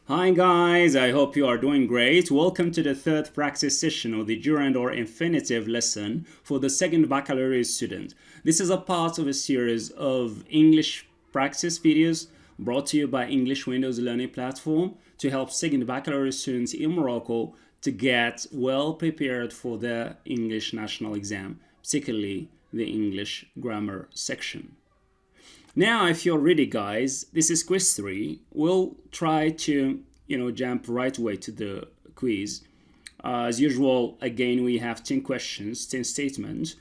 Hi guys, I hope you are doing great. Welcome to the third practice session of the gerund or infinitive lesson for the second baccalaureate student. This is a part of a series of English practice videos brought to you by English Windows Learning Platform to help second baccalaureate students in Morocco to get well prepared for the English National Exam, particularly the English grammar section. Now, if you're ready, guys, this is quiz 3. We'll try to, jump right away to the quiz. As usual, again, we have 10 questions, 10 statements.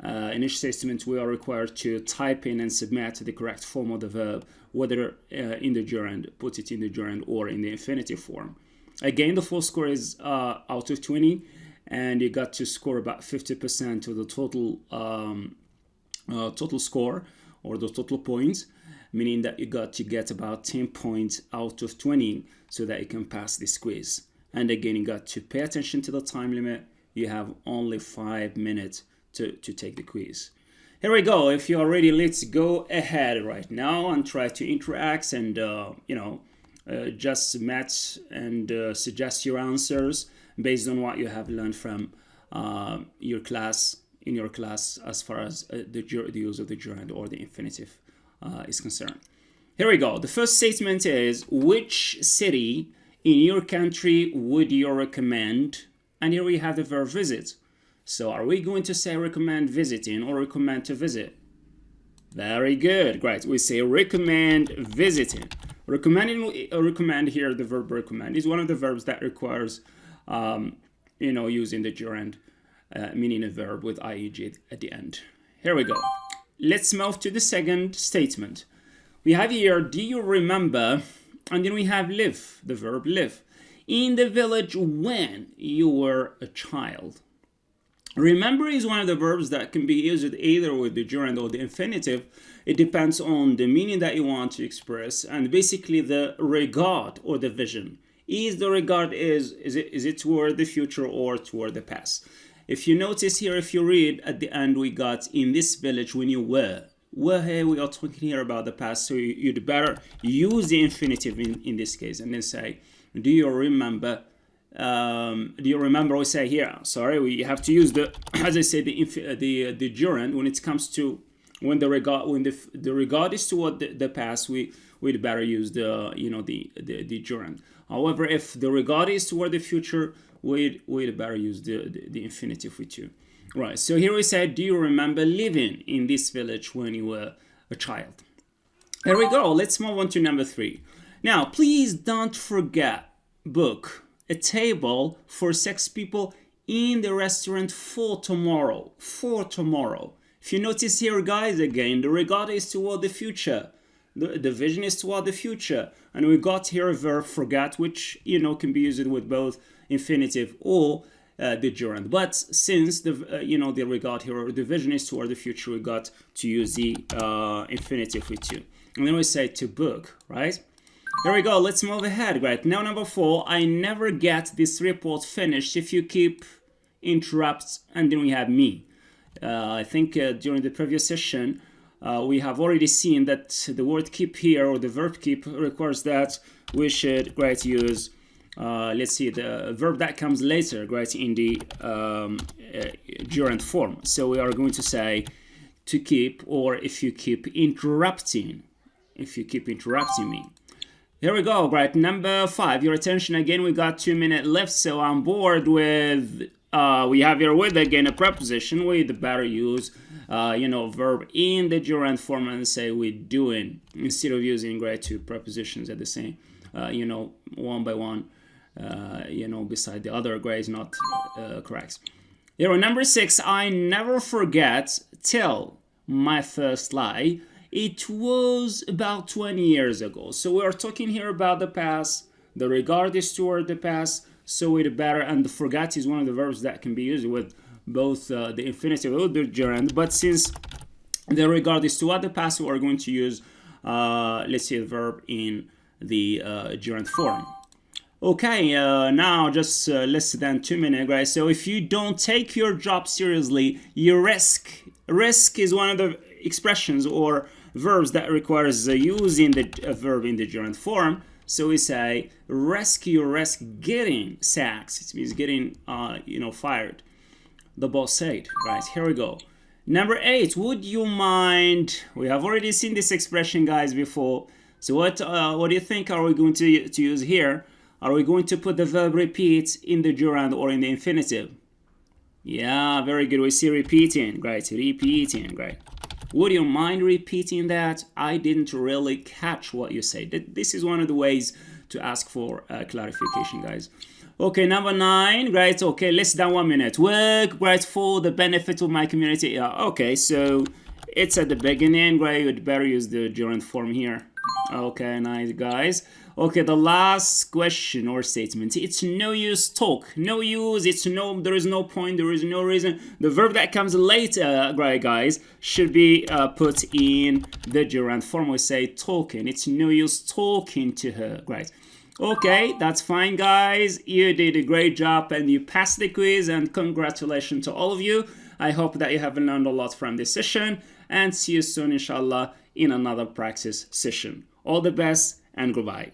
In each statement, we are required to type in and submit the correct form of the verb, whether in the gerund, put it in the gerund, or in the infinitive form. Again, the full score is out of 20, and you got to score about 50% of the total score, or the total points, meaning that you got to get about 10 points out of 20 so that you can pass this quiz. And again, you got to pay attention to the time limit. You have only 5 minutes to take the quiz. Here we go. If you're ready, let's go ahead right now and try to interact and just match and suggest your answers based on what you have learned from your class, in your class, as far as the use of the gerund or the infinitive is concerned. Here we go. The first statement is, which city in your country would you recommend? And here we have the verb visit. So are we going to say recommend visiting or recommend to visit? Very good. Great. We say recommend visiting. Recommend here, the verb recommend is one of the verbs that requires using the gerund, meaning a verb with ing at the end. Here we go. Let's move to the second statement. We have here, do you remember? And then we have live, the verb live, in the village when you were a child. Remember is one of the verbs that can be used either with the gerund or the infinitive. It depends on the meaning that you want to express and basically the regard or the vision. Is the regard is it toward the future or toward the past? If you notice here, if you read at the end, we got in this village when you were. Were here, we are talking here about the past, so you'd better use the infinitive in this case and then say, do you remember? We say here, sorry, we have to use the, as I said, the gerund when it comes to when the regard is toward the past, we'd better use the gerund. However, if the regard is toward the future, we'd better use the infinitive with you. Right, so here we said, do you remember living in this village when you were a child? There we go. Let's move on to number 3. Now, please don't forget, book a table for 6 people in the restaurant for tomorrow. For tomorrow. If you notice here, guys, again, the regard is toward the future. The vision is toward the future. And we got here a verb forget, which, can be used with both infinitive or the gerund. But since the regard here, or the vision is toward the future, we got to use the infinitive with you. And then we say to book, right? There we go. Let's move ahead. Right now, number 4. I never get this report finished if you keep interrupts, and then we have me. I think during the previous session, we have already seen that the word keep here, or the verb keep, requires that we should use, let's see, the verb that comes later, in the gerund form. So we are going to say to keep, or if you keep interrupting, me. Here we go, right? Number 5, your attention again. We got 2 minutes left, so I'm bored with, we have here with again a preposition. We'd better use, verb in the gerund form and say we're doing, instead of using, two prepositions at the same, one by one, beside the other. Is not correct. Here, number 6, I never forget, tell my first lie. It was about 20 years ago. So we are talking here about the past. The regard is toward the past. So we'd better, and the forget is one of the verbs that can be used with both the infinitive or the gerund. But since the regard is toward the past, we are going to use, let's say, the verb in the gerund form. Okay, now just less than 2 minutes, guys. So if you don't take your job seriously, you risk. Risk is one of the expressions or verbs that requires using the verb in the gerund form. So we say risk getting sacked. It means getting fired. The boss said, right? Here we go. Number 8, would you mind? We have already seen this expression, guys, before. So what do you think are we going to use here? Are we going to put the verb repeat in the gerund or in the infinitive? Yeah, very good. We see repeating, right? Repeating, right? Would you mind repeating that? I didn't really catch what you said. This is one of the ways to ask for clarification, guys. Okay, number 9, right? Okay, less than 1 minute. Work, right, for the benefit of my community. Yeah, okay, so it's at the beginning, right? You'd better use the gerund form here. Okay, nice, guys. Okay, the last question or statement. It's no use talk. No use. There is no point. There is no reason. The verb that comes later, right, guys, should be put in the gerund form. We say talking. It's no use talking to her, right? Okay, that's fine, guys. You did a great job and you passed the quiz, and congratulations to all of you. I hope that you have learned a lot from this session, and see you soon, inshallah, in another practice session. All the best and goodbye.